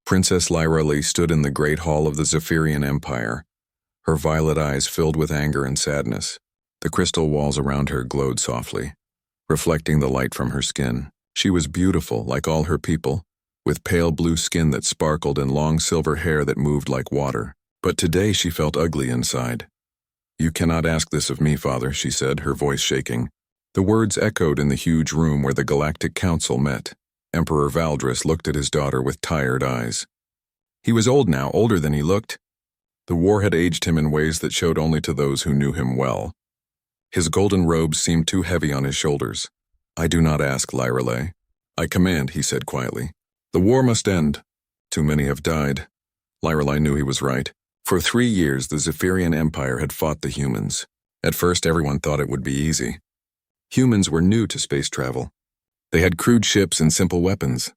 Princess Lyrali stood in the great hall of the Zephyrian Empire, her violet eyes filled with anger and sadness. The crystal walls around her glowed softly, reflecting the light from her skin. She was beautiful, like all her people, with pale blue skin that sparkled and long silver hair that moved like water. But today she felt ugly inside. "You cannot ask this of me, father," she said, her voice shaking. The words echoed in the huge room where the Galactic Council met. Emperor Valdris looked at his daughter with tired eyes. He was old now, older than he looked. The war had aged him in ways that showed only to those who knew him well. His golden robes seemed too heavy on his shoulders. "I do not ask, Lyrale. I command," he said quietly. "The war must end. Too many have died." Lyrale knew he was right. For 3 years, the Zephyrian Empire had fought the humans. At first, everyone thought it would be easy. Humans were new to space travel. They had crude ships and simple weapons.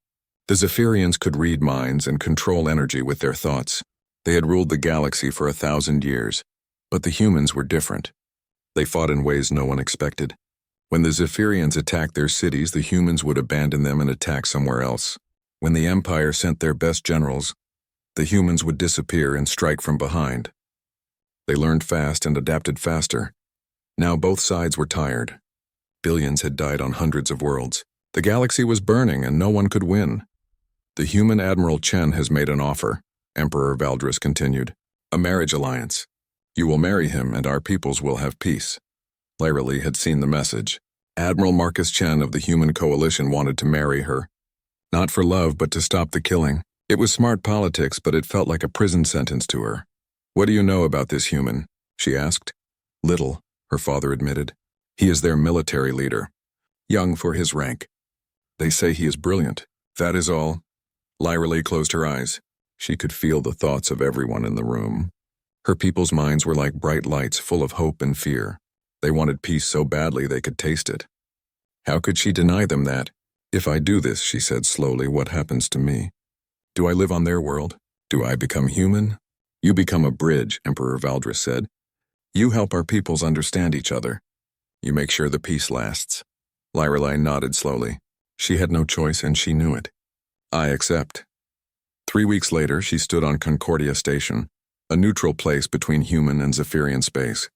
The Zephyrians could read minds and control energy with their thoughts. They had ruled the galaxy for 1,000 years. But the humans were different. They fought in ways no one expected. When the Zephyrians attacked their cities, the humans would abandon them and attack somewhere else. When the Empire sent their best generals, the humans would disappear and strike from behind. They learned fast and adapted faster. Now both sides were tired. Billions had died on hundreds of worlds. The galaxy was burning and no one could win. "The human Admiral Chen has made an offer," Emperor Valdris continued. "A marriage alliance. You will marry him and our peoples will have peace." Lyrali had seen the message. Admiral Marcus Chen of the Human Coalition wanted to marry her. Not for love, but to stop the killing. It was smart politics, but it felt like a prison sentence to her. "What do you know about this human?" she asked. "Little," her father admitted. "He is their military leader. Young for his rank. They say he is brilliant. That is all." Lyrali closed her eyes. She could feel the thoughts of everyone in the room. Her people's minds were like bright lights full of hope and fear. They wanted peace so badly they could taste it. How could she deny them that? "If I do this," she said slowly, "what happens to me? Do I live on their world? Do I become human?" "You become a bridge," Emperor Valdris said. "You help our peoples understand each other. You make sure the peace lasts." Lyrali nodded slowly. She had no choice and she knew it. "I accept." 3 weeks later, she stood on Concordia Station, a neutral place between human and Zephyrian space.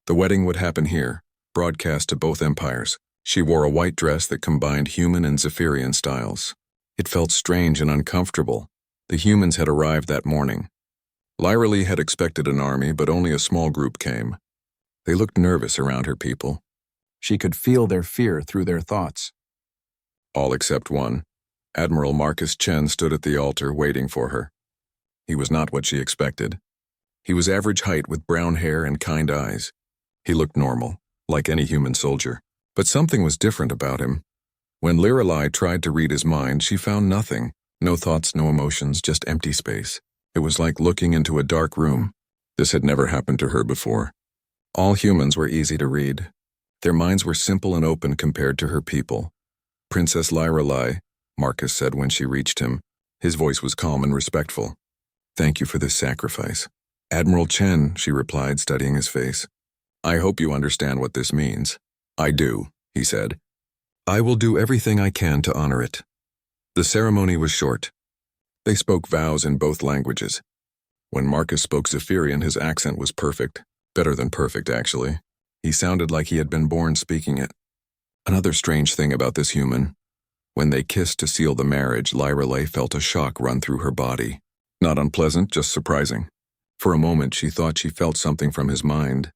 The wedding would happen here, broadcast to both empires. She wore a white dress that combined human and Zephyrian styles. It felt strange and uncomfortable. The humans had arrived that morning. Lyrali had expected an army, but only a small group came. They looked nervous around her people. She could feel their fear through their thoughts. All except one. Admiral Marcus Chen stood at the altar waiting for her. He was not what she expected. He was average height with brown hair and kind eyes. He looked normal, like any human soldier. But something was different about him. When Lyrali tried to read his mind, she found nothing. No thoughts, no emotions, just empty space. It was like looking into a dark room. This had never happened to her before. All humans were easy to read. Their minds were simple and open compared to her people. "Princess Lyrali," Marcus said when she reached him. His voice was calm and respectful. "Thank you for this sacrifice." "Admiral Chen," she replied, studying his face. "I hope you understand what this means." "I do," he said. "I will do everything I can to honor it." The ceremony was short. They spoke vows in both languages. When Marcus spoke Zephyrian, his accent was perfect. Better than perfect, actually. He sounded like he had been born speaking it. Another strange thing about this human. When they kissed to seal the marriage, Lyrali felt a shock run through her body. Not unpleasant, just surprising. For a moment, she thought she felt something from his mind,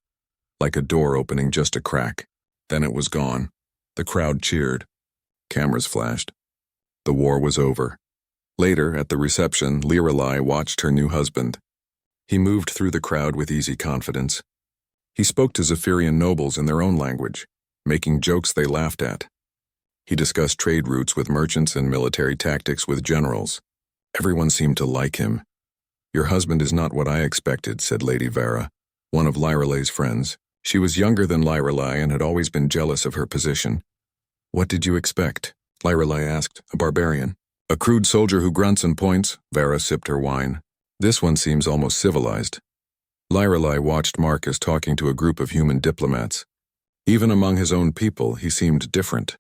like a door opening just a crack. Then it was gone. The crowd cheered. Cameras flashed. The war was over. Later, at the reception, Lyrali watched her new husband. He moved through the crowd with easy confidence. He spoke to Zephyrian nobles in their own language, making jokes they laughed at. He discussed trade routes with merchants and military tactics with generals. Everyone seemed to like him. "Your husband is not what I expected," said Lady Vera, one of Lyrali's friends. She was younger than Lyrali and had always been jealous of her position. "What did you expect?" Lyrali asked. "A barbarian." "A crude soldier who grunts and points," Vera sipped her wine. "This one seems almost civilized." Lyrali watched Marcus talking to a group of human diplomats. Even among his own people, he seemed different.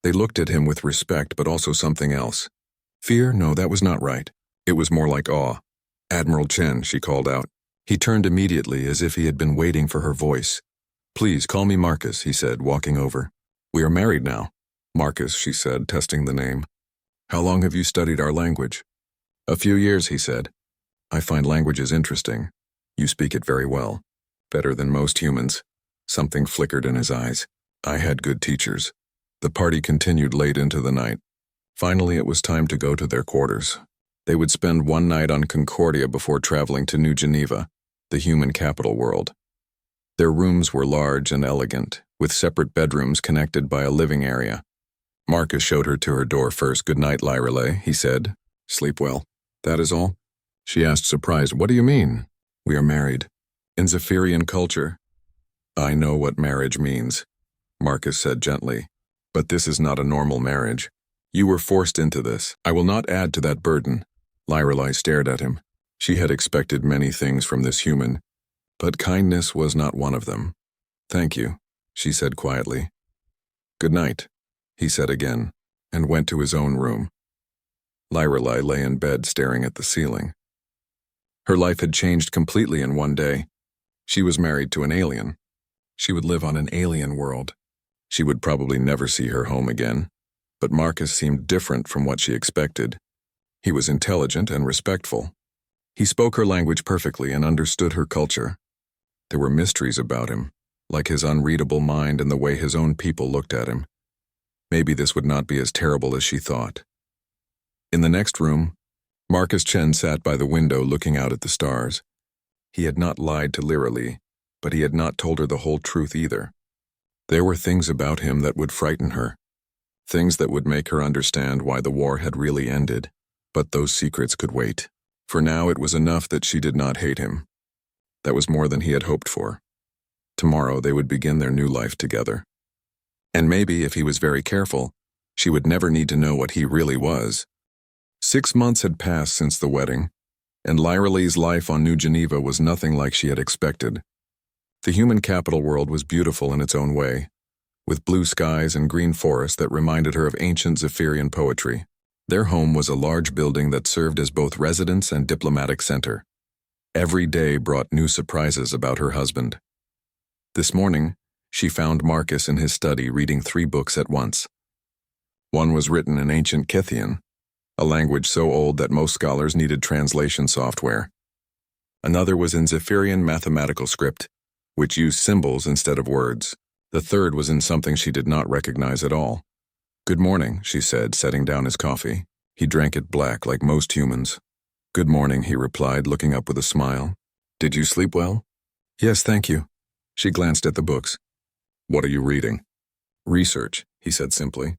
They looked at him with respect, but also something else. Fear? No, that was not right. It was more like awe. "Admiral Chen," she called out. He turned immediately as if he had been waiting for her voice. "Please call me Marcus," he said, walking over. "We are married now." "Marcus," she said, testing the name. "How long have you studied our language?" "A few years," he said. "I find languages interesting. You speak it very well. Better than most humans." Something flickered in his eyes. "I had good teachers." The party continued late into the night. Finally, it was time to go to their quarters. They would spend one night on Concordia before traveling to New Geneva, the human capital world. Their rooms were large and elegant, with separate bedrooms connected by a living area. Marcus showed her to her door first. "Good night, Lyrelay," he said. "Sleep well." "That is all?" She asked, surprised. "What do you mean?" "We are married. In Zephyrian culture." "I know what marriage means," Marcus said gently. "But this is not a normal marriage. You were forced into this. I will not add to that burden." Lyrelay stared at him. She had expected many things from this human, but kindness was not one of them. "Thank you," she said quietly. "Good night," he said again, and went to his own room. Lyrelay lay in bed staring at the ceiling. Her life had changed completely in one day. She was married to an alien. She would live on an alien world. She would probably never see her home again, but Marcus seemed different from what she expected. He was intelligent and respectful. He spoke her language perfectly and understood her culture. There were mysteries about him, like his unreadable mind and the way his own people looked at him. Maybe this would not be as terrible as she thought. In the next room, Marcus Chen sat by the window looking out at the stars. He had not lied to Lyrelay, but he had not told her the whole truth either. There were things about him that would frighten her, things that would make her understand why the war had really ended, but those secrets could wait. For now it was enough that she did not hate him. That was more than he had hoped for. Tomorrow they would begin their new life together. And maybe, if he was very careful, she would never need to know what he really was. 6 months had passed since the wedding, and Lyrelay's life on New Geneva was nothing like she had expected. The human capital world was beautiful in its own way, with blue skies and green forests that reminded her of ancient Zephyrian poetry. Their home was a large building that served as both residence and diplomatic center. Every day brought new surprises about her husband. This morning, she found Marcus in his study reading 3 books at once. One was written in ancient Scythian, a language so old that most scholars needed translation software. Another was in Zephyrian mathematical script, which used symbols instead of words. The third was in something she did not recognize at all. "Good morning," she said, setting down his coffee. He drank it black like most humans. "Good morning," he replied, looking up with a smile. "Did you sleep well?" "Yes, thank you." She glanced at the books. "What are you reading?" "Research," he said simply.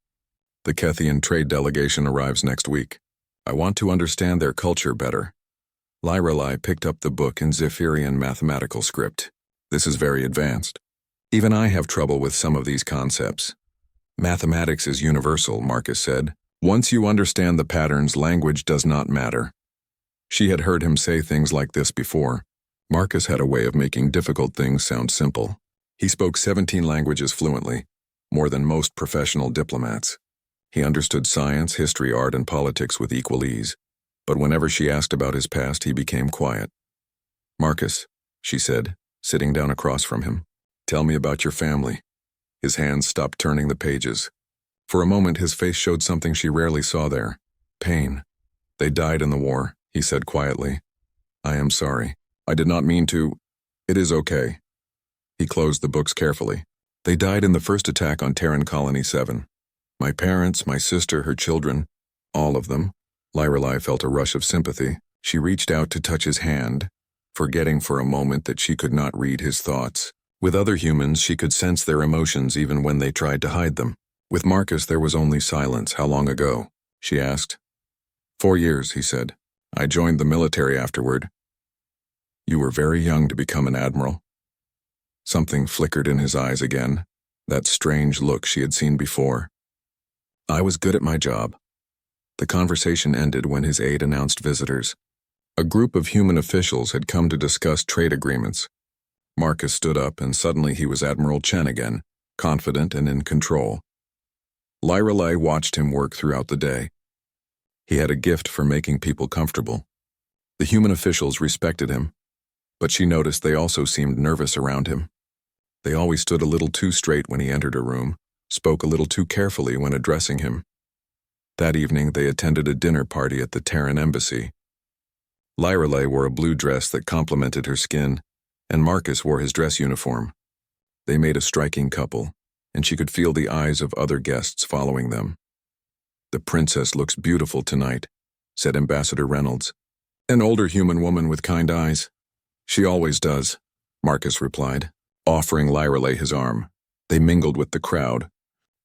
"The Kethian trade delegation arrives next week. I want to understand their culture better." Lyrelay picked up the book in Zephyrian mathematical script. "This is very advanced. Even I have trouble with some of these concepts." "Mathematics is universal," Marcus said. "Once you understand the patterns, language does not matter." She had heard him say things like this before. Marcus had a way of making difficult things sound simple. He spoke 17 languages fluently, more than most professional diplomats. He understood science, history, art, and politics with equal ease. But whenever she asked about his past, he became quiet. "Marcus," she said, sitting down across from him, "tell me about your family." His hands stopped turning the pages. For a moment, his face showed something she rarely saw there. Pain. "They died in the war," he said quietly. "I am sorry. I did not mean to." "It is okay." He closed the books carefully. "They died in the first attack on Terran Colony 7. My parents, my sister, her children, all of them." Lyrelay felt a rush of sympathy. She reached out to touch his hand, forgetting for a moment that she could not read his thoughts. With other humans, she could sense their emotions even when they tried to hide them. With Marcus, there was only silence. "How long ago?" she asked. 4 years, he said. "I joined the military afterward." "You were very young to become an admiral." Something flickered in his eyes again, that strange look she had seen before. "I was good at my job." The conversation ended when his aide announced visitors. A group of human officials had come to discuss trade agreements. Marcus stood up, and suddenly he was Admiral Chen again, confident and in control. Lyrelay watched him work throughout the day. He had a gift for making people comfortable. The human officials respected him, but she noticed they also seemed nervous around him. They always stood a little too straight when he entered a room, spoke a little too carefully when addressing him. That evening, they attended a dinner party at the Terran embassy. Lyrelei wore a blue dress that complemented her skin, and Marcus wore his dress uniform. They made a striking couple, and she could feel the eyes of other guests following them. "The princess looks beautiful tonight," said Ambassador Reynolds. "An older human woman with kind eyes." "She always does," Marcus replied, offering Lyrelei his arm. They mingled with the crowd,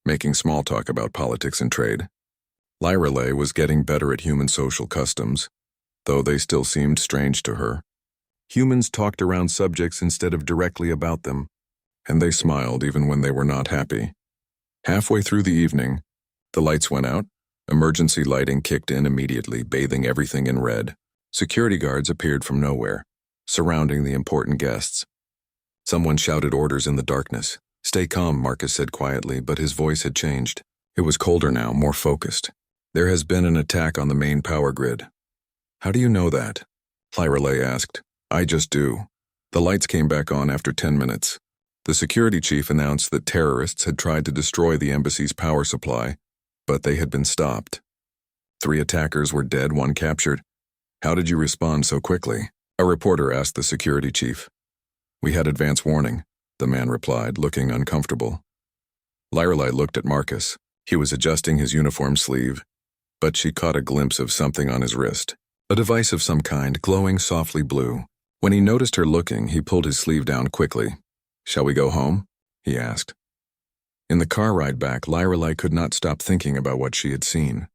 making small talk about politics and trade. Lyrelei was getting better at human social customs, though they still seemed strange to her. Humans talked around subjects instead of directly about them, and they smiled even when they were not happy. Halfway through the evening, the lights went out. Emergency lighting kicked in immediately, bathing everything in red. Security guards appeared from nowhere, surrounding the important guests. Someone shouted orders in the darkness. "Stay calm," Marcus said quietly, but his voice had changed. It was colder now, more focused. "There has been an attack on the main power grid." "How do you know that?" Lyrelei asked. "I just do." The lights came back on after 10 minutes. The security chief announced that terrorists had tried to destroy the embassy's power supply, but they had been stopped. 3 attackers were dead, 1 captured. "How did you respond so quickly?" a reporter asked the security chief. "We had advance warning," the man replied, looking uncomfortable. Lyrelei looked at Marcus. He was adjusting his uniform sleeve, but she caught a glimpse of something on his wrist. A device of some kind, glowing softly blue. When he noticed her looking, he pulled his sleeve down quickly. "Shall we go home?" he asked. In the car ride back, Lyrelei could not stop thinking about what she had seen.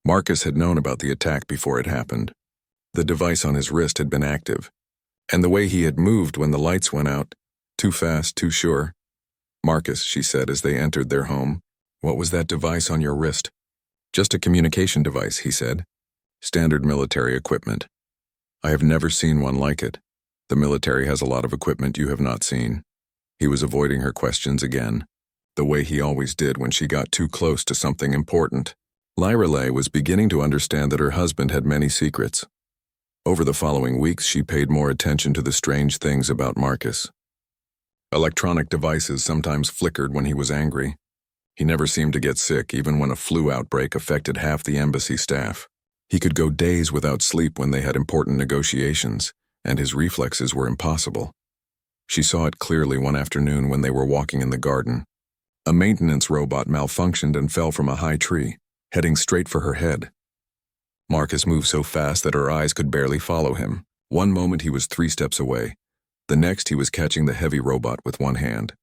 Marcus had known about the attack before it happened. The device on his wrist had been active, and the way he had moved when the lights went out, too fast, too sure. "Marcus," she said as they entered their home, "what was that device on your wrist?" "Just a communication device," he said. "Standard military equipment. I have never seen one like it. The military has a lot of equipment you have not seen." He was avoiding her questions again, the way he always did when she got too close to something important. Lyrelei was beginning to understand that her husband had many secrets. Over the following weeks, she paid more attention to the strange things about Marcus. Electronic devices sometimes flickered when he was angry. He never seemed to get sick, even when a flu outbreak affected half the embassy staff. He could go days without sleep when they had important negotiations, and his reflexes were impossible. She saw it clearly one afternoon when they were walking in the garden. A maintenance robot malfunctioned and fell from a high tree, heading straight for her head. Marcus moved so fast that her eyes could barely follow him. One moment he was 3 steps away. The next he was catching the heavy robot with one hand.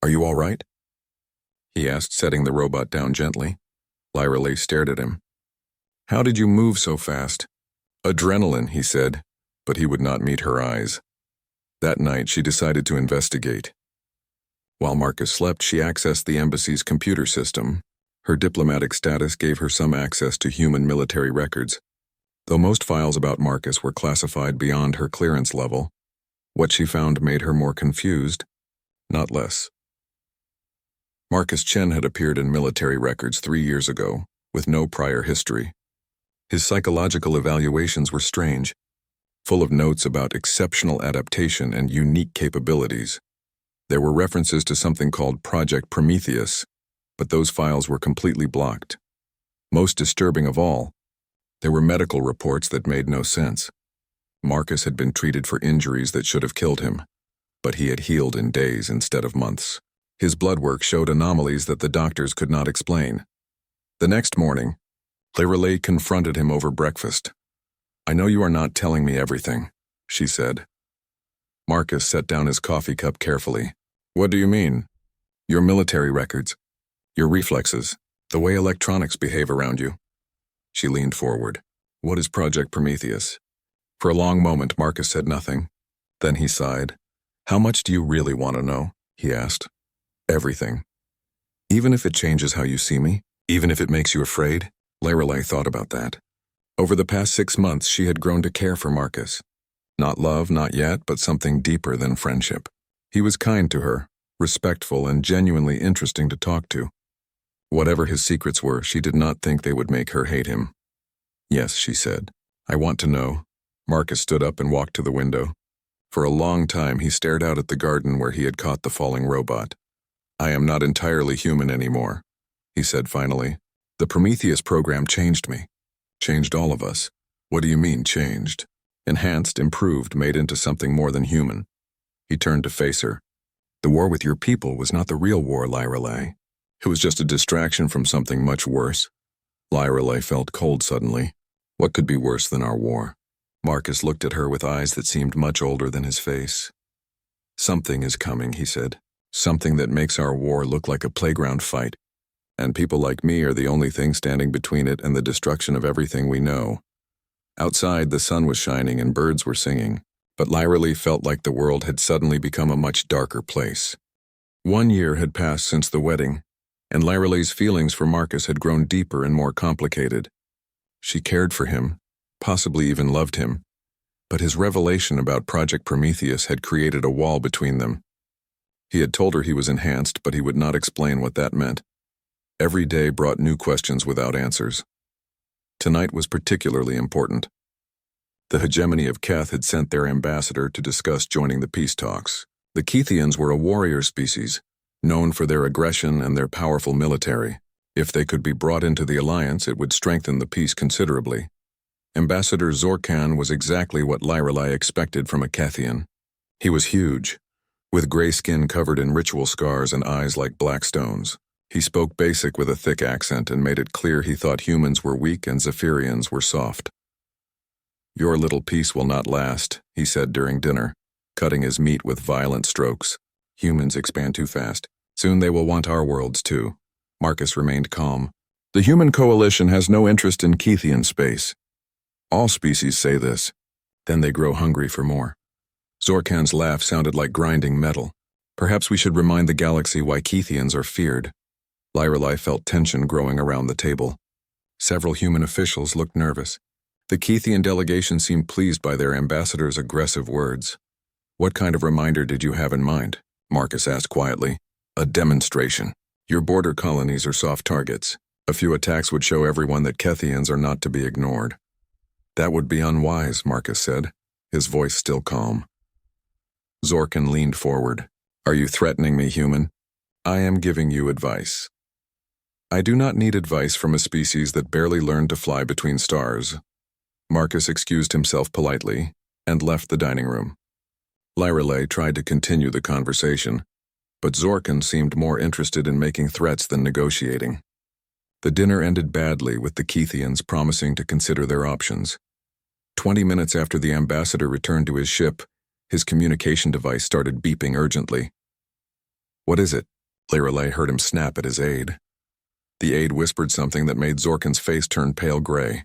"Are you all right?" he asked, setting the robot down gently. Lyrelei stared at him. "How did you move so fast?" "Adrenaline," he said, but he would not meet her eyes. That night she decided to investigate. While Marcus slept, she accessed the embassy's computer system. Her diplomatic status gave her some access to human military records. Though most files about Marcus were classified beyond her clearance level, what she found made her more confused, not less. Marcus Chen had appeared in military records 3 years ago, with no prior history. His psychological evaluations were strange, full of notes about exceptional adaptation and unique capabilities. There were references to something called Project Prometheus, but those files were completely blocked. Most disturbing of all, there were medical reports that made no sense. Marcus had been treated for injuries that should have killed him, but he had healed in days instead of months. His blood work showed anomalies that the doctors could not explain. The next morning, Lyrelei confronted him over breakfast. "I know you are not telling me everything," she said. Marcus set down his coffee cup carefully. "What do you mean?" "Your military records, your reflexes, the way electronics behave around you." She leaned forward. "What is Project Prometheus?" For a long moment, Marcus said nothing. Then he sighed. "How much do you really want to know?" he asked. "Everything. Even if it changes how you see me? Even if it makes you afraid?" Lyrelei thought about that. Over the past 6 months, she had grown to care for Marcus. Not love, not yet, but something deeper than friendship. He was kind to her, respectful, and genuinely interesting to talk to. Whatever his secrets were, she did not think they would make her hate him. Yes, she said. I want to know. Marcus stood up and walked to the window. For a long time he stared out at the garden where he had caught the falling robot. I am not entirely human anymore, he said finally. The Prometheus program changed me. Changed all of us. What do you mean, changed? Enhanced, improved, made into something more than human. He turned to face her. The war with your people was not the real war, Lyrelei. It was just a distraction from something much worse. Lyrelei felt cold suddenly. What could be worse than our war? Marcus looked at her with eyes that seemed much older than his face. Something is coming, he said. Something that makes our war look like a playground fight. And people like me are the only thing standing between it and the destruction of everything we know. Outside, the sun was shining and birds were singing, but Lyrelei felt like the world had suddenly become a much darker place. 1 year had passed since the wedding, and Lyrelei's feelings for Marcus had grown deeper and more complicated. She cared for him, possibly even loved him, but his revelation about Project Prometheus had created a wall between them. He had told her he was enhanced, but he would not explain what that meant. Every day brought new questions without answers. Tonight was particularly important. The hegemony of Keth had sent their ambassador to discuss joining the peace talks. The Kethians were a warrior species, known for their aggression and their powerful military. If they could be brought into the alliance, it would strengthen the peace considerably. Ambassador Zorkan was exactly what Lyrelei expected from a Kethian. He was huge, with gray skin covered in ritual scars and eyes like black stones. He spoke basic with a thick accent and made it clear he thought humans were weak and Zephyrians were soft. Your little peace will not last, he said during dinner, cutting his meat with violent strokes. Humans expand too fast. Soon they will want our worlds too. Marcus remained calm. The human coalition has no interest in Kethian space. All species say this. Then they grow hungry for more. Zorkan's laugh sounded like grinding metal. Perhaps we should remind the galaxy why Kethians are feared. Lyrelei felt tension growing around the table. Several human officials looked nervous. The Kethian delegation seemed pleased by their ambassador's aggressive words. What kind of reminder did you have in mind? Marcus asked quietly. A demonstration. Your border colonies are soft targets. A few attacks would show everyone that Kethians are not to be ignored. That would be unwise, Marcus said, his voice still calm. Zorkan leaned forward. Are you threatening me, human? I am giving you advice. I do not need advice from a species that barely learned to fly between stars. Marcus excused himself politely and left the dining room. Lyrelei tried to continue the conversation, but Zorkan seemed more interested in making threats than negotiating. The dinner ended badly with the Kethians promising to consider their options. 20 minutes after the ambassador returned to his ship, his communication device started beeping urgently. What is it? Lyrelei heard him snap at his aide. The aide whispered something that made Zorkan's face turn pale gray.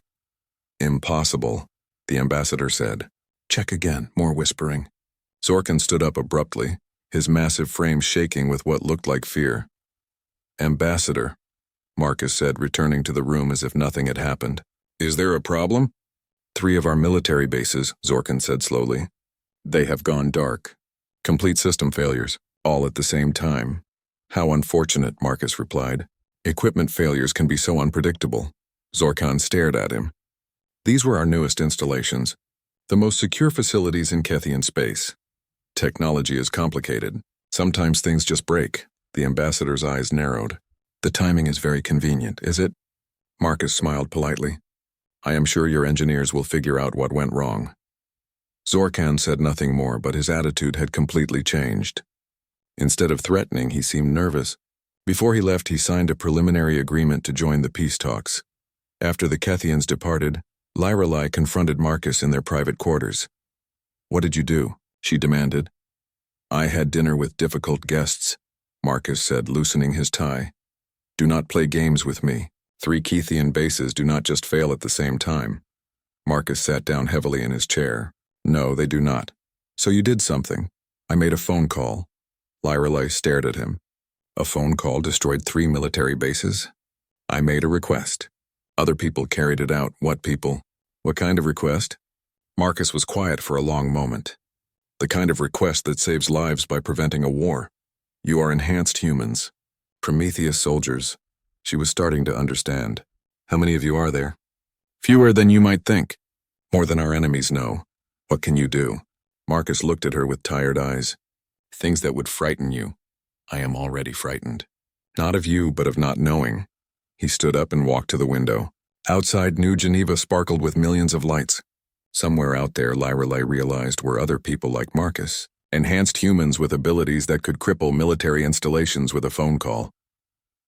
Impossible, the ambassador said. Check again, more whispering. Zorkan stood up abruptly, his massive frame shaking with what looked like fear. Ambassador, Marcus said, returning to the room as if nothing had happened. Is there a problem? 3 of our military bases, Zorkan said slowly. They have gone dark. Complete system failures, all at the same time. How unfortunate, Marcus replied. Equipment failures can be so unpredictable. Zorkan stared at him. These were our newest installations, the most secure facilities in Kethian space. Technology is complicated. Sometimes things just break. The ambassador's eyes narrowed. The timing is very convenient, is it? Marcus smiled politely. I am sure your engineers will figure out what went wrong. Zorkan said nothing more, but his attitude had completely changed. Instead of threatening, he seemed nervous. Before he left, he signed a preliminary agreement to join the peace talks. After the Kethians departed, Lyrelei confronted Marcus in their private quarters. What did you do? She demanded. I had dinner with difficult guests, Marcus said, loosening his tie. Do not play games with me. 3 Kethian bases do not just fail at the same time. Marcus sat down heavily in his chair. No, they do not. So you did something. I made a phone call. Lyrelei stared at him. A phone call destroyed 3 military bases? I made a request. Other people carried it out. What people? What kind of request? Marcus was quiet for a long moment. The kind of request that saves lives by preventing a war. You are enhanced humans. Prometheus soldiers. She was starting to understand. How many of you are there? Fewer than you might think. More than our enemies know. What can you do? Marcus looked at her with tired eyes. Things that would frighten you. I am already frightened. Not of you, but of not knowing. He stood up and walked to the window. Outside, New Geneva sparkled with millions of lights. Somewhere out there, Lyrelei realized, were other people like Marcus. Enhanced humans with abilities that could cripple military installations with a phone call.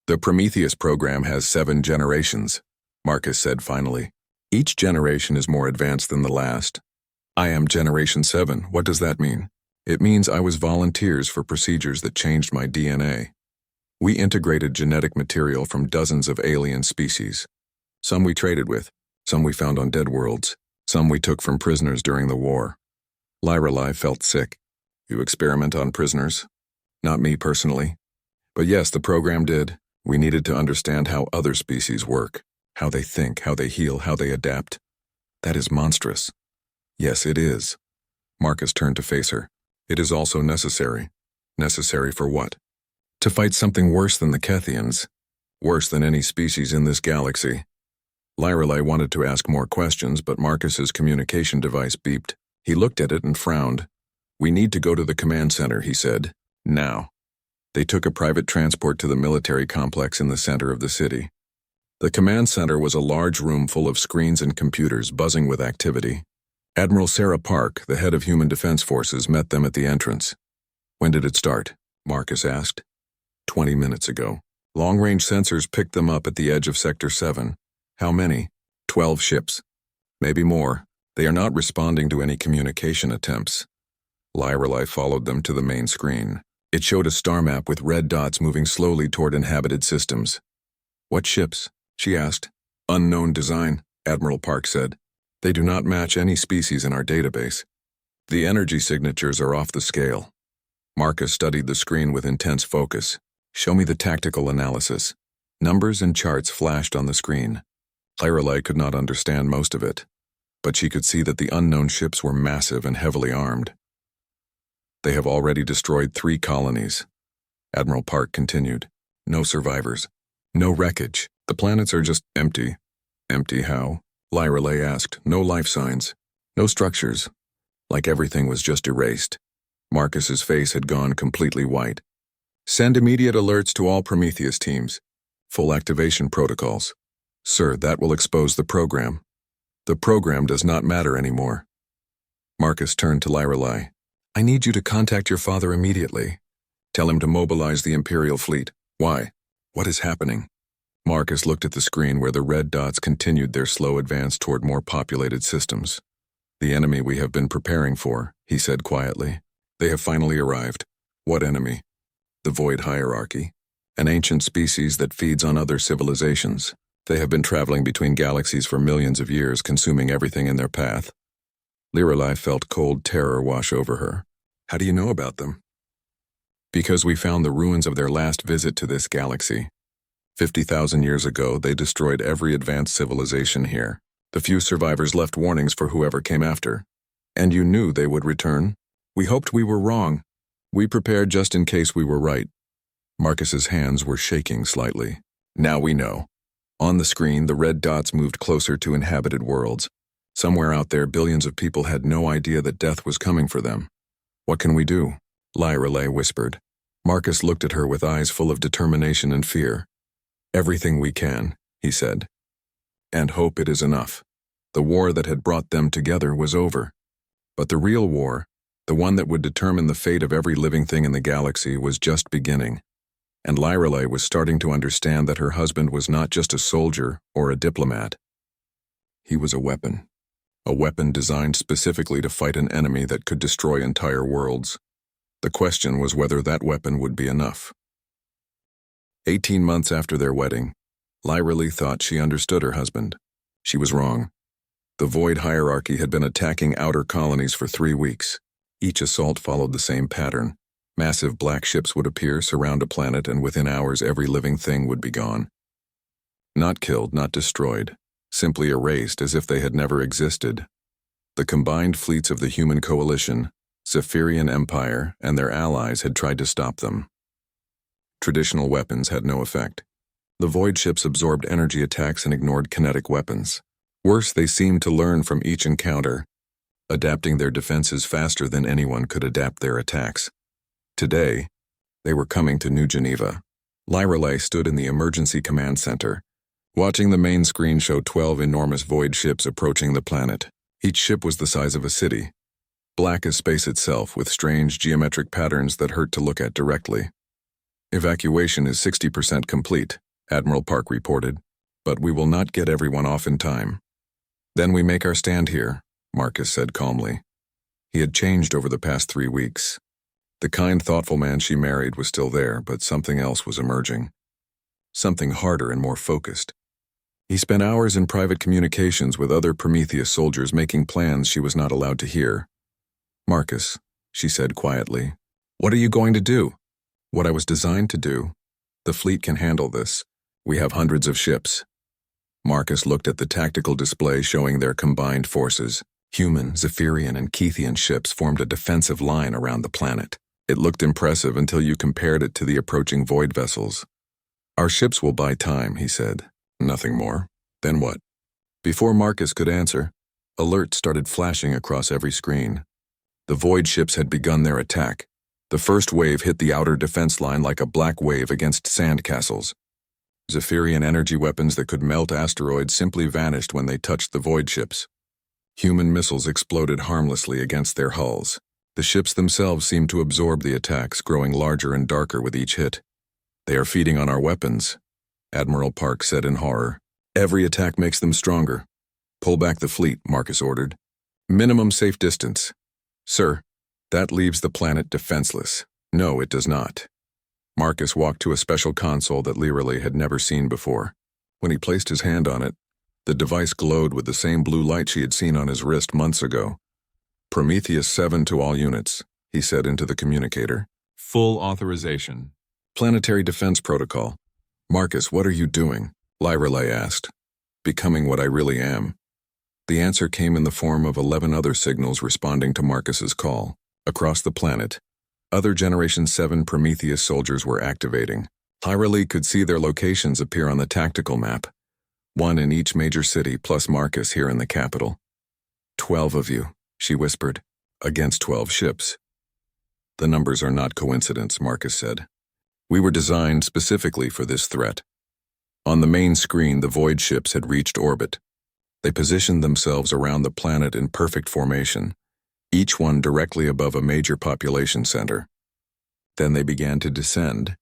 The Prometheus program has 7 generations, Marcus said finally. Each generation is more advanced than the last. I am Generation 7. What does that mean? It means I was volunteers for procedures that changed my DNA. We integrated genetic material from dozens of alien species. Some we traded with, some we found on dead worlds, some we took from prisoners during the war. Lyrelei felt sick. You experiment on prisoners? Not me personally. But yes, the program did. We needed to understand how other species work, how they think, how they heal, how they adapt. That is monstrous. Yes, it is. Marcus turned to face her. It is also necessary. Necessary for what? To fight something worse than the Kethians. Worse than any species in this galaxy. Lyrelei wanted to ask more questions, but Marcus's communication device beeped. He looked at it and frowned. We need to go to the command center, he said. Now. They took a private transport to the military complex in the center of the city. The command center was a large room full of screens and computers buzzing with activity. Admiral Sarah Park, the head of Human Defense Forces, met them at the entrance. When did it start? Marcus asked. 20 minutes ago. Long-range sensors picked them up at the edge of Sector 7. How many? 12 ships. Maybe more. They are not responding to any communication attempts. Lyrelei followed them to the main screen. It showed a star map with red dots moving slowly toward inhabited systems. What ships? She asked. Unknown design, Admiral Park said. They do not match any species in our database. The energy signatures are off the scale. Marcus studied the screen with intense focus. Show me the tactical analysis. Numbers and charts flashed on the screen. Lyrelei could not understand most of it, but she could see that the unknown ships were massive and heavily armed. They have already destroyed 3 colonies. Admiral Park continued. No survivors. No wreckage. The planets are just empty. Empty how? Lyrelei asked. No life signs. No structures. Like everything was just erased. Marcus's face had gone completely white. Send immediate alerts to all Prometheus teams. Full activation protocols. Sir, that will expose the program. The program does not matter anymore. Marcus turned to Lyrelei. I need you to contact your father immediately. Tell him to mobilize the Imperial fleet. Why? What is happening? Marcus looked at the screen where the red dots continued their slow advance toward more populated systems. The enemy we have been preparing for, he said quietly. They have finally arrived. What enemy? The Void Hierarchy. An ancient species that feeds on other civilizations. They have been traveling between galaxies for millions of years, consuming everything in their path. Lyrelei felt cold terror wash over her. How do you know about them? Because we found the ruins of their last visit to this galaxy. 50,000 years ago, they destroyed every advanced civilization here. The few survivors left warnings for whoever came after. And you knew they would return? We hoped we were wrong. We prepared just in case we were right. Marcus's hands were shaking slightly. Now we know. On the screen, the red dots moved closer to inhabited worlds. Somewhere out there, billions of people had no idea that death was coming for them. What can we do? Lyrelei whispered. Marcus looked at her with eyes full of determination and fear. Everything we can, he said. And hope it is enough. The war that had brought them together was over. But the real war, the one that would determine the fate of every living thing in the galaxy, was just beginning. And Lyrelei was starting to understand that her husband was not just a soldier or a diplomat. He was a weapon designed specifically to fight an enemy that could destroy entire worlds. The question was whether that weapon would be enough. 18 months after their wedding, Lyrelei thought she understood her husband. She was wrong. The Void Hierarchy had been attacking outer colonies for 3 weeks. Each assault followed the same pattern. Massive black ships would appear, surround a planet, and within hours every living thing would be gone. Not killed, not destroyed, simply erased as if they had never existed. The combined fleets of the human coalition, Zephyrian Empire, and their allies had tried to stop them. Traditional weapons had no effect. The void ships absorbed energy attacks and ignored kinetic weapons. Worse, they seemed to learn from each encounter, adapting their defenses faster than anyone could adapt their attacks. Today, they were coming to New Geneva. Lyrelay stood in the emergency command center, watching the main screen show 12 enormous void ships approaching the planet. Each ship was the size of a city, black as space itself, with strange geometric patterns that hurt to look at directly. Evacuation is 60% complete, Admiral Park reported, but we will not get everyone off in time. Then we make our stand here, Marcus said calmly. He had changed over the past 3 weeks. The kind, thoughtful man she married was still there, but something else was emerging. Something harder and more focused. He spent hours in private communications with other Prometheus soldiers making plans she was not allowed to hear. Marcus, she said quietly, what are you going to do? What I was designed to do. The fleet can handle this. We have hundreds of ships. Marcus looked at the tactical display showing their combined forces. Human, Zephyrian, and Keithian ships formed a defensive line around the planet. It looked impressive until you compared it to the approaching void vessels. Our ships will buy time, he said. Nothing more. Then what? Before Marcus could answer, alerts started flashing across every screen. The void ships had begun their attack. The first wave hit the outer defense line like a black wave against sand castles. Zephyrian energy weapons that could melt asteroids simply vanished when they touched the void ships. Human missiles exploded harmlessly against their hulls. The ships themselves seemed to absorb the attacks, growing larger and darker with each hit. They are feeding on our weapons, Admiral Park said in horror. Every attack makes them stronger. Pull back the fleet, Marcus ordered. Minimum safe distance. Sir, that leaves the planet defenseless. No, it does not. Marcus walked to a special console that Lyrelay had never seen before. When he placed his hand on it, the device glowed with the same blue light she had seen on his wrist months ago. Prometheus 7 to all units, he said into the communicator. Full authorization. Planetary Defense Protocol. Marcus, what are you doing? Lyrelay asked. Becoming what I really am. The answer came in the form of 11 other signals responding to Marcus's call. Across the planet, other Generation 7 Prometheus soldiers were activating. Lyrelay could see their locations appear on the tactical map. 1 in each major city, plus Marcus here in the capital. 12 of you, she whispered, against 12 ships. The numbers are not coincidence, Marcus said. We were designed specifically for this threat. On the main screen, the void ships had reached orbit. They positioned themselves around the planet in perfect formation, each one directly above a major population center. Then they began to descend.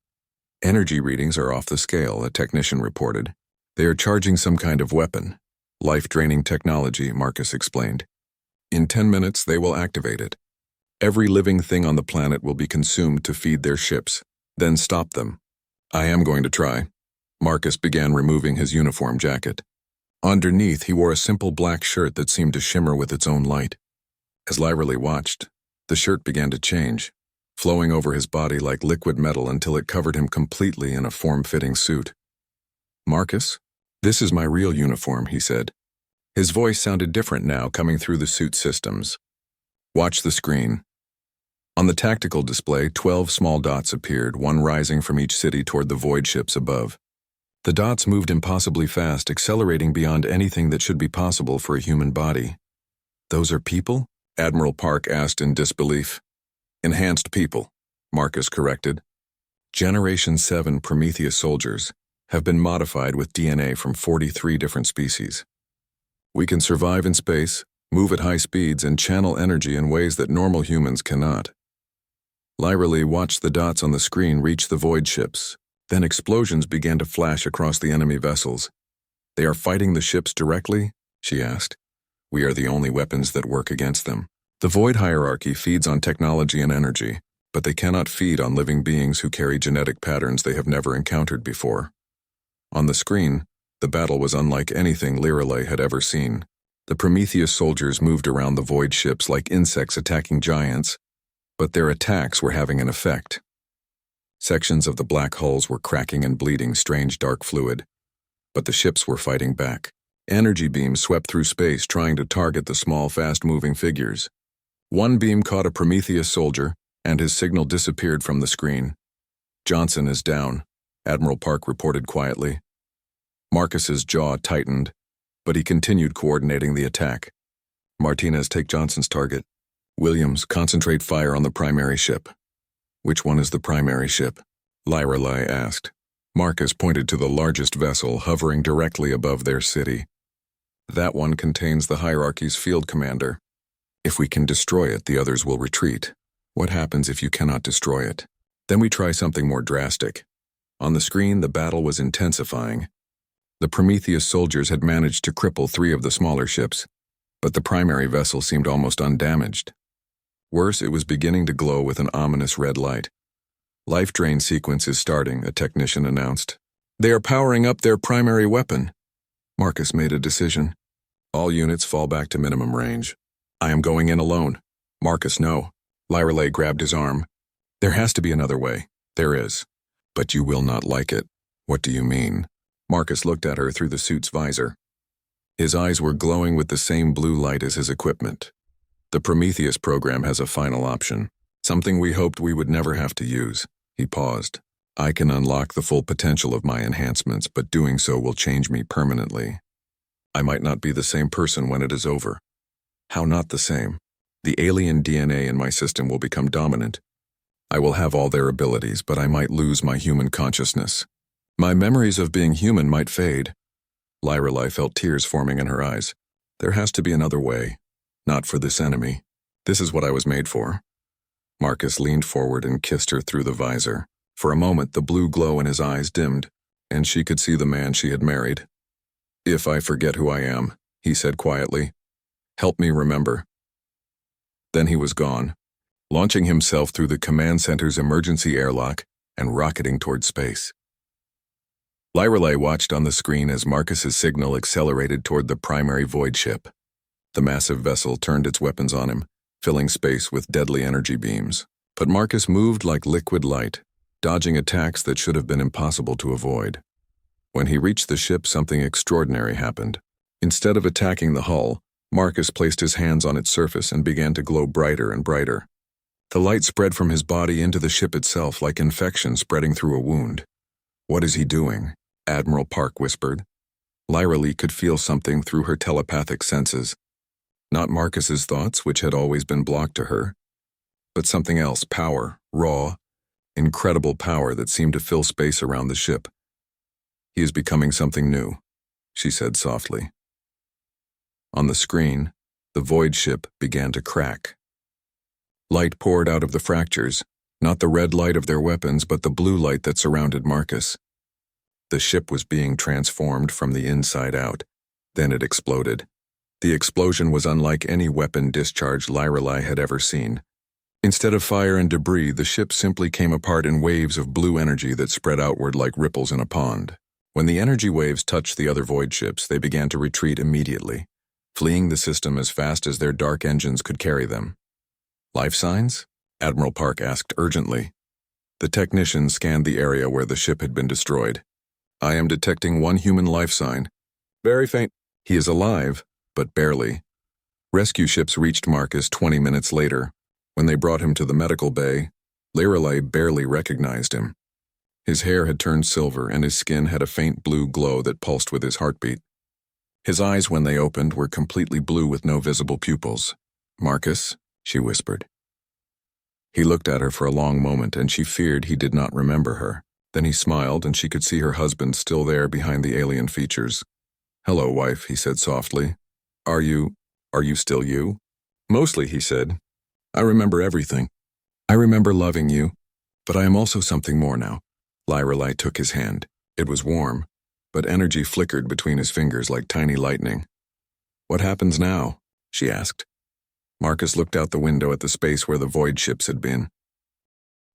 Energy readings are off the scale, a technician reported. They are charging some kind of weapon. Life-draining technology, Marcus explained. In 10 minutes, they will activate it. Every living thing on the planet will be consumed to feed their ships. Then stop them. I am going to try. Marcus began removing his uniform jacket. Underneath, he wore a simple black shirt that seemed to shimmer with its own light. As Lyrelay watched, the shirt began to change, flowing over his body like liquid metal until it covered him completely in a form-fitting suit. Marcus, this is my real uniform, he said. His voice sounded different now, coming through the suit systems. Watch the screen. On the tactical display, 12 small dots appeared, one rising from each city toward the void ships above. The dots moved impossibly fast, accelerating beyond anything that should be possible for a human body. Those are people? Admiral Park asked in disbelief. Enhanced people, Marcus corrected. Generation 7 Prometheus soldiers have been modified with DNA from 43 different species. We can survive in space, move at high speeds, and channel energy in ways that normal humans cannot. Lyrelay watched the dots on the screen reach the void ships. Then explosions began to flash across the enemy vessels. They are fighting the ships directly? She asked. We are the only weapons that work against them. The void hierarchy feeds on technology and energy, but they cannot feed on living beings who carry genetic patterns they have never encountered before. On the screen, the battle was unlike anything Lyrelay had ever seen. The Prometheus soldiers moved around the void ships like insects attacking giants, but their attacks were having an effect. Sections of the black hulls were cracking and bleeding strange dark fluid, but the ships were fighting back. Energy beams swept through space trying to target the small, fast-moving figures. One beam caught a Prometheus soldier, and his signal disappeared from the screen. Johnson is down, Admiral Park reported quietly. Marcus's jaw tightened. but he continued coordinating the attack. Martinez, take Johnson's target. Williams, concentrate fire on the primary ship. Which one is the primary ship? Lyrelai asked. Marcus pointed to the largest vessel hovering directly above their city. That one contains the hierarchy's field commander. If we can destroy it, the others will retreat. What happens if you cannot destroy it? Then we try something more drastic. On the screen, the battle was intensifying. The Prometheus soldiers had managed to cripple 3 of the smaller ships, but the primary vessel seemed almost undamaged. Worse, it was beginning to glow with an ominous red light. Life drain sequence is starting, a technician announced. They are powering up their primary weapon. Marcus made a decision. All units fall back to minimum range. I am going in alone. Marcus, no. Lyrelai grabbed his arm. There has to be another way. There is. But you will not like it. What do you mean? Marcus looked at her through the suit's visor. His eyes were glowing with the same blue light as his equipment. The Prometheus program has a final option. Something we hoped we would never have to use. He paused. I can unlock the full potential of my enhancements, but doing so will change me permanently. I might not be the same person when it is over. How not the same? The alien DNA in my system will become dominant. I will have all their abilities, but I might lose my human consciousness. My memories of being human might fade. Lyrelai felt tears forming in her eyes. There has to be another way. Not for this enemy. This is what I was made for. Marcus leaned forward and kissed her through the visor. For a moment, the blue glow in his eyes dimmed, and she could see the man she had married. If I forget who I am, he said quietly, help me remember. Then he was gone, launching himself through the command center's emergency airlock and rocketing toward space. Lyrelai watched on the screen as Marcus's signal accelerated toward the primary void ship. The massive vessel turned its weapons on him, filling space with deadly energy beams. But Marcus moved like liquid light, dodging attacks that should have been impossible to avoid. When he reached the ship, something extraordinary happened. Instead of attacking the hull, Marcus placed his hands on its surface and began to glow brighter and brighter. The light spread from his body into the ship itself like infection spreading through a wound. What is he doing? Admiral Park whispered. Lyrelai could feel something through her telepathic senses. Not Marcus's thoughts, which had always been blocked to her, but something else, power, raw, incredible power that seemed to fill space around the ship. He is becoming something new, she said softly. On the screen, the void ship began to crack. Light poured out of the fractures, not the red light of their weapons, but the blue light that surrounded Marcus. The ship was being transformed from the inside out. Then it exploded. The explosion was unlike any weapon discharge Lyrelai had ever seen. Instead of fire and debris, the ship simply came apart in waves of blue energy that spread outward like ripples in a pond. When the energy waves touched the other void ships, they began to retreat immediately, fleeing the system as fast as their dark engines could carry them. Life signs? Admiral Park asked urgently. The technician scanned the area where the ship had been destroyed. I am detecting one human life sign. Very faint. He is alive, but barely. Rescue ships reached Marcus 20 minutes later. When they brought him to the medical bay, Lyrelai barely recognized him. His hair had turned silver and his skin had a faint blue glow that pulsed with his heartbeat. His eyes, when they opened, were completely blue with no visible pupils. Marcus, she whispered. He looked at her for a long moment and she feared he did not remember her. Then he smiled and she could see her husband still there behind the alien features. Hello, wife, he said softly. Are you still you? Mostly, he said. I remember everything. I remember loving you, but I am also something more now. Lyrelai took his hand. It was warm, but energy flickered between his fingers like tiny lightning. What happens now? She asked. Marcus looked out the window at the space where the void ships had been.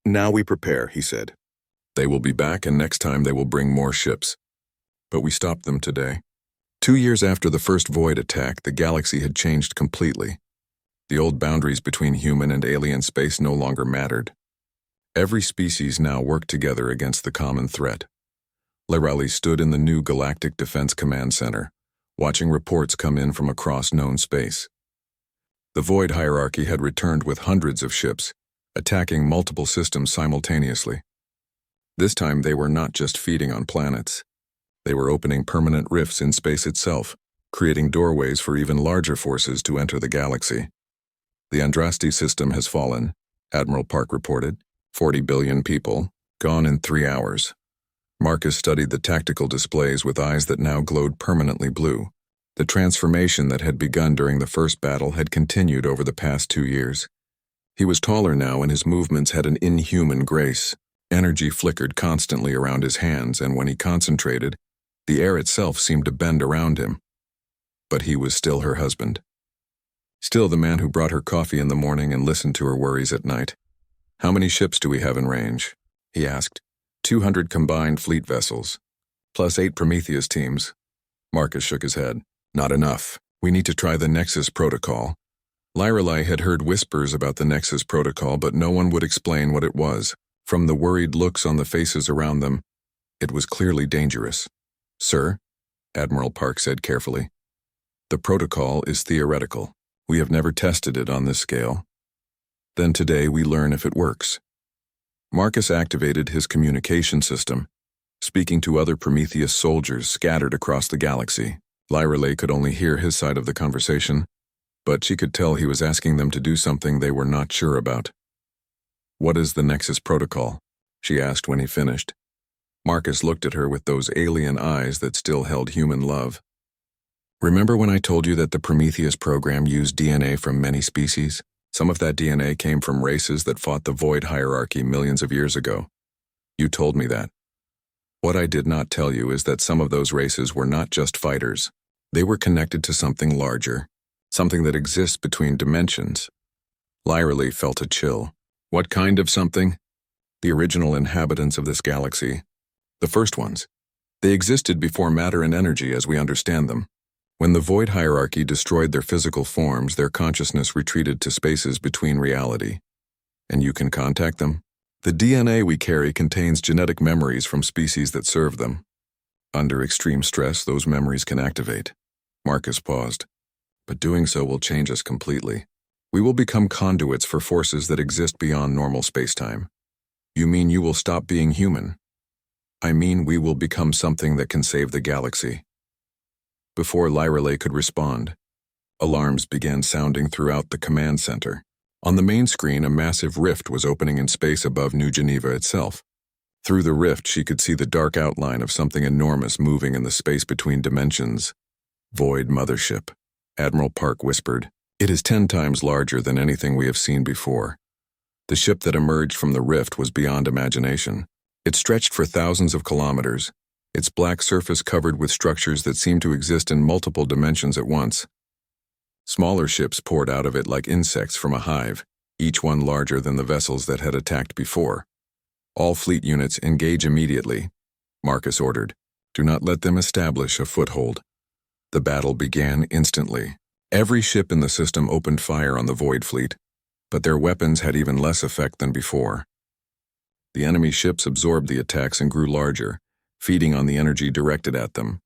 Now we prepare, he said. They will be back and next time they will bring more ships. But we stopped them today. 2 years after the first void attack, the galaxy had changed completely. The old boundaries between human and alien space no longer mattered. Every species now worked together against the common threat. Lyrelai stood in the new Galactic Defense Command Center, watching reports come in from across known space. The void hierarchy had returned with hundreds of ships, attacking multiple systems simultaneously. This time they were not just feeding on planets. They were opening permanent rifts in space itself, creating doorways for even larger forces to enter the galaxy. The Andraste system has fallen, Admiral Park reported. 40 billion people, gone in 3 hours. Marcus studied the tactical displays with eyes that now glowed permanently blue. The transformation that had begun during the first battle had continued over the past 2 years. He was taller now and his movements had an inhuman grace. Energy flickered constantly around his hands, and when he concentrated, the air itself seemed to bend around him. But he was still her husband. Still the man who brought her coffee in the morning and listened to her worries at night. "How many ships do we have in range?" he asked. 200 combined fleet vessels, plus 8 Prometheus teams. Marcus shook his head. "Not enough. We need to try the Nexus Protocol." Lyrelai had heard whispers about the Nexus Protocol, but no one would explain what it was. From the worried looks on the faces around them, it was clearly dangerous. "Sir," Admiral Park said carefully, "the protocol is theoretical. We have never tested it on this scale. Then today we learn if it works." Marcus activated his communication system, speaking to other Prometheus soldiers scattered across the galaxy. Lyrelai could only hear his side of the conversation, but she could tell he was asking them to do something they were not sure about. "What is the Nexus Protocol?" she asked when he finished. Marcus looked at her with those alien eyes that still held human love. "Remember when I told you that the Prometheus program used DNA from many species? Some of that DNA came from races that fought the Void hierarchy millions of years ago. You told me that. What I did not tell you is that some of those races were not just fighters. They were connected to something larger, something that exists between dimensions." Lyrelai felt a chill. "What kind of something?" "The original inhabitants of this galaxy. The first ones. They existed before matter and energy as we understand them. When the Void hierarchy destroyed their physical forms, their consciousness retreated to spaces between reality. And you can contact them? The DNA we carry contains genetic memories from species that serve them. Under extreme stress, those memories can activate." Marcus paused. "But doing so will change us completely. We will become conduits for forces that exist beyond normal spacetime." "You mean you will stop being human?" "I mean we will become something that can save the galaxy." Before Lyrelai could respond, alarms began sounding throughout the command center. On the main screen, a massive rift was opening in space above New Geneva itself. Through the rift, she could see the dark outline of something enormous moving in the space between dimensions. "Void mothership," Admiral Park whispered. "It is 10 times larger than anything we have seen before." The ship that emerged from the rift was beyond imagination. It stretched for thousands of kilometers, its black surface covered with structures that seemed to exist in multiple dimensions at once. Smaller ships poured out of it like insects from a hive, each one larger than the vessels that had attacked before. "All fleet units engage immediately," Marcus ordered. "Do not let them establish a foothold." The battle began instantly. Every ship in the system opened fire on the Void fleet, but their weapons had even less effect than before. The enemy ships absorbed the attacks and grew larger, feeding on the energy directed at them.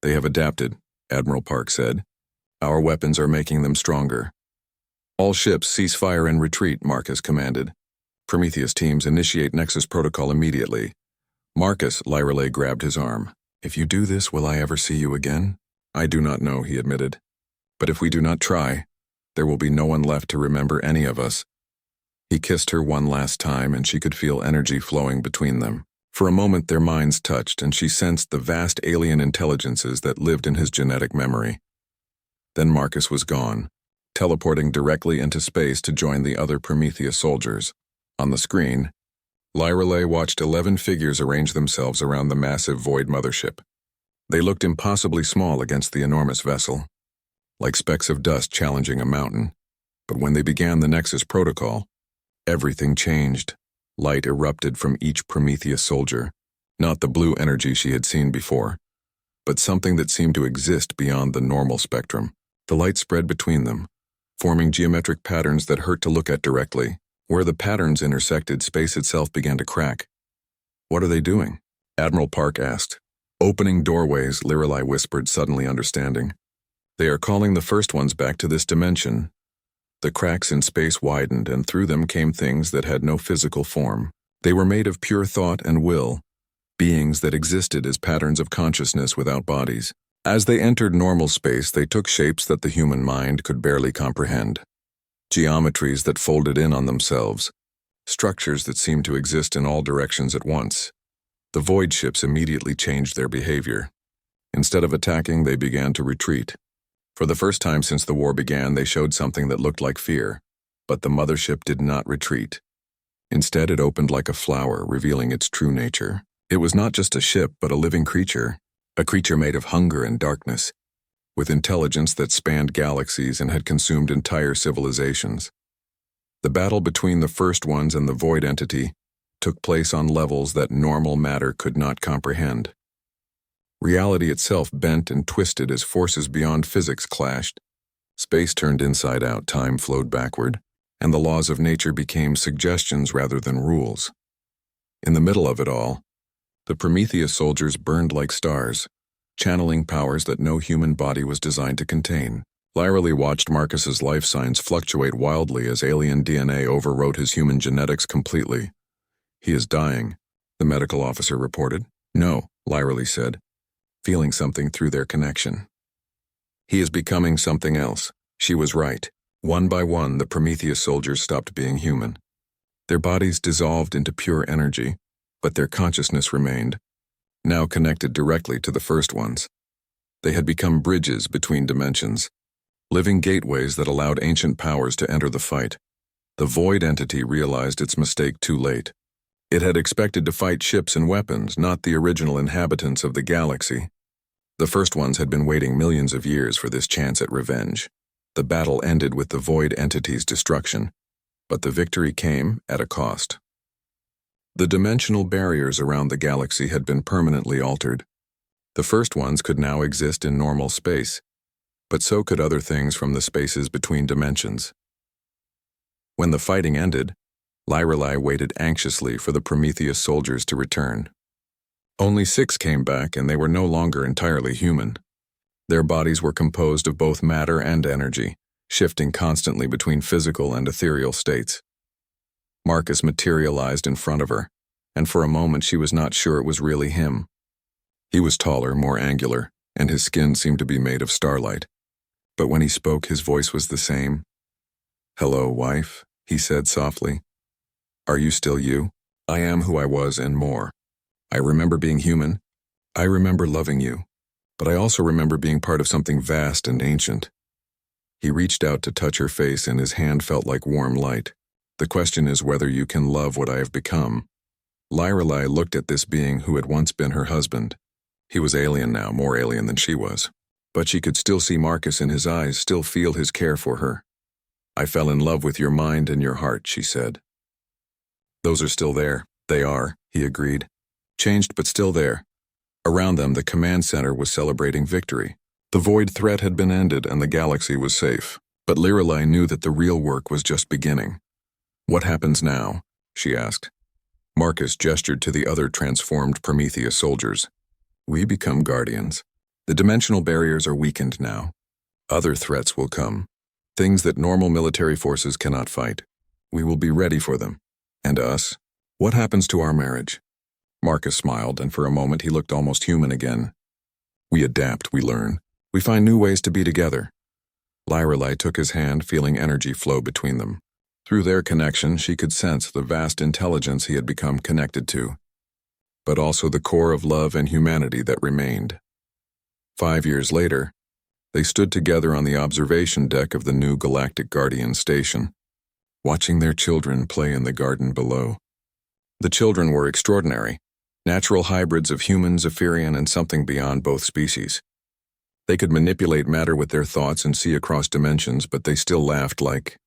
"They have adapted," Admiral Park said. "Our weapons are making them stronger." "All ships cease fire and retreat," Marcus commanded. "Prometheus teams initiate Nexus Protocol immediately." "Marcus," Lyrelai grabbed his arm. "If you do this, will I ever see you again?" "I do not know," he admitted. "But if we do not try, there will be no one left to remember any of us." He kissed her one last time, and she could feel energy flowing between them. For a moment their minds touched, and she sensed the vast alien intelligences that lived in his genetic memory. Then Marcus was gone, teleporting directly into space to join the other Prometheus soldiers. On the screen, Lyrelai watched 11 figures arrange themselves around the massive Void mothership. They looked impossibly small against the enormous vessel, like specks of dust challenging a mountain. But when they began the Nexus Protocol, everything changed. Light erupted from each Prometheus soldier, not the blue energy she had seen before, but something that seemed to exist beyond the normal spectrum. The light spread between them, forming geometric patterns that hurt to look at directly. Where the patterns intersected, space itself began to crack. "What are they doing?" Admiral Park asked. "Opening doorways," Lyrelai whispered, suddenly understanding. "They are calling the first ones back to this dimension." The cracks in space widened, and through them came things that had no physical form. They were made of pure thought and will, beings that existed as patterns of consciousness without bodies. As they entered normal space, they took shapes that the human mind could barely comprehend. Geometries that folded in on themselves. Structures that seemed to exist in all directions at once. The void ships immediately changed their behavior. Instead of attacking, they began to retreat. For the first time since the war began, they showed something that looked like fear. But the mothership did not retreat. Instead, it opened like a flower, revealing its true nature. It was not just a ship, but a living creature. A creature made of hunger and darkness, with intelligence that spanned galaxies and had consumed entire civilizations. The battle between the first ones and the void entity took place on levels that normal matter could not comprehend. Reality itself bent and twisted as forces beyond physics clashed. Space turned inside out, time flowed backward, and the laws of nature became suggestions rather than rules. In the middle of it all, the Prometheus soldiers burned like stars, channeling powers that no human body was designed to contain. Lyra Lee watched Marcus's life signs fluctuate wildly as alien DNA overwrote his human genetics completely. "He is dying," the medical officer reported. "No," Lyra Lee said, feeling something through their connection. "He is becoming something else." She was right. One by one, the Prometheus soldiers stopped being human. Their bodies dissolved into pure energy, but their consciousness remained, now connected directly to the first ones. They had become bridges between dimensions, living gateways that allowed ancient powers to enter the fight. The void entity realized its mistake too late. It had expected to fight ships and weapons, not the original inhabitants of the galaxy. The first ones had been waiting millions of years for this chance at revenge. The battle ended with the void entity's destruction, but the victory came at a cost. The dimensional barriers around the galaxy had been permanently altered. The first ones could now exist in normal space, but so could other things from the spaces between dimensions. When the fighting ended, Lyra Lee waited anxiously for the Prometheus soldiers to return. Only 6 came back, and they were no longer entirely human. Their bodies were composed of both matter and energy, shifting constantly between physical and ethereal states. Marcus materialized in front of her, and for a moment she was not sure it was really him. He was taller, more angular, and his skin seemed to be made of starlight. But when he spoke, his voice was the same. "Hello, wife," he said softly. "Are you still you? I am who I was and more. I remember being human. I remember loving you. But I also remember being part of something vast and ancient." He reached out to touch her face, and his hand felt like warm light. "The question is whether you can love what I have become." Lyra Lee looked at this being who had once been her husband. He was alien now, more alien than she was. But she could still see Marcus in his eyes, still feel his care for her. "I fell in love with your mind and your heart," she said. "Those are still there." "They are," he agreed. "Changed, but still there." Around them, the command center was celebrating victory. The void threat had been ended and the galaxy was safe. But Lyra Lee knew that the real work was just beginning. "What happens now?" she asked. Marcus gestured to the other transformed Prometheus soldiers. "We become guardians. The dimensional barriers are weakened now. Other threats will come. Things that normal military forces cannot fight. We will be ready for them. And us? What happens to our marriage?" Marcus smiled, and for a moment he looked almost human again. "We adapt, we learn. We find new ways to be together." Lyra Lee took his hand, feeling energy flow between them. Through their connection, she could sense the vast intelligence he had become connected to, but also the core of love and humanity that remained. 5 years later, they stood together on the observation deck of the new Galactic Guardian station, watching their children play in the garden below. The children were extraordinary, natural hybrids of human, Zephyrian, and something beyond both species. They could manipulate matter with their thoughts and see across dimensions, but they still laughed like